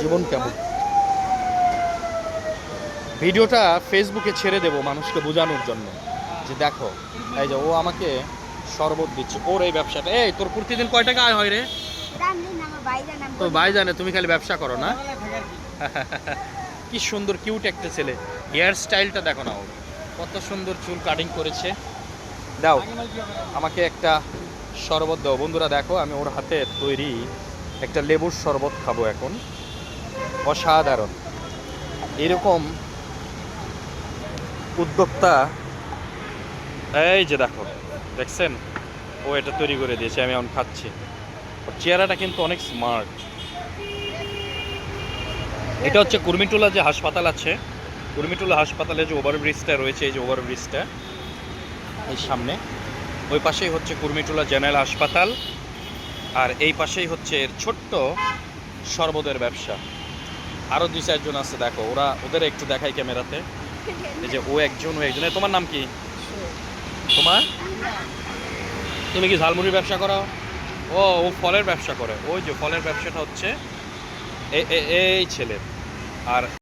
জীবন কেমন। ভিডিওটা ফেসবুকে ছেড়ে দেব মানুষকে বোঝানোর জন্য যে দেখো এই যে ও আমাকে শরবত দিচ্ছে, ওর এই ব্যবসাটা। এই তোর প্রতিদিন কয় টাকা আয় হয় রে? তো ভাই জানে তুমি খালি ব্যবসা করো না। কি সুন্দর কিউট একটা ছেলে। হেয়ার স্টাইলটা দেখো না, ওর কত সুন্দর চুল কাটিং করেছে। দাও আমাকে একটা শরবত দাও। বন্ধুরা দেখো আমি ওর হাতে তৈরি একটা লেবুর শরবত খাবো এখন। অসাধারণ। এরকম উদ্যোক্তা, এই যে দেখো দেখছেন, ও এটা তৈরি করে দিয়েছে, আমি এখন খাচ্ছি। ওর চেহারাটা কিন্তু অনেক স্মার্ট। এটা হচ্ছে কুর্মিটোলা যে হাসপাতাল আছে, কুর্মিটোলা হাসপাতালে যে ওভারব্রিজটা রয়েছে, এই যে ওভারব্রিজটা এই সামনে, ওই পাশেই হচ্ছে কুর্মিটোলা জেনারেল হাসপাতাল। আর এই পাশেই হচ্ছে এর ছোট্ট শরবতের ব্যবসা। আরও 2-4 জন আছে দেখো, ওরা ওদের একটু দেখাই ক্যামেরাতে। এই যে ও একজন, ও একজন। তোমার নাম কি? তোমার, তুমি কি ঝালমুড়ির ব্যবসা করো? ও ও ফলের ব্যবসা করে। ওই যে ফলের ব্যবসাটা হচ্ছে এই ছেলের। আর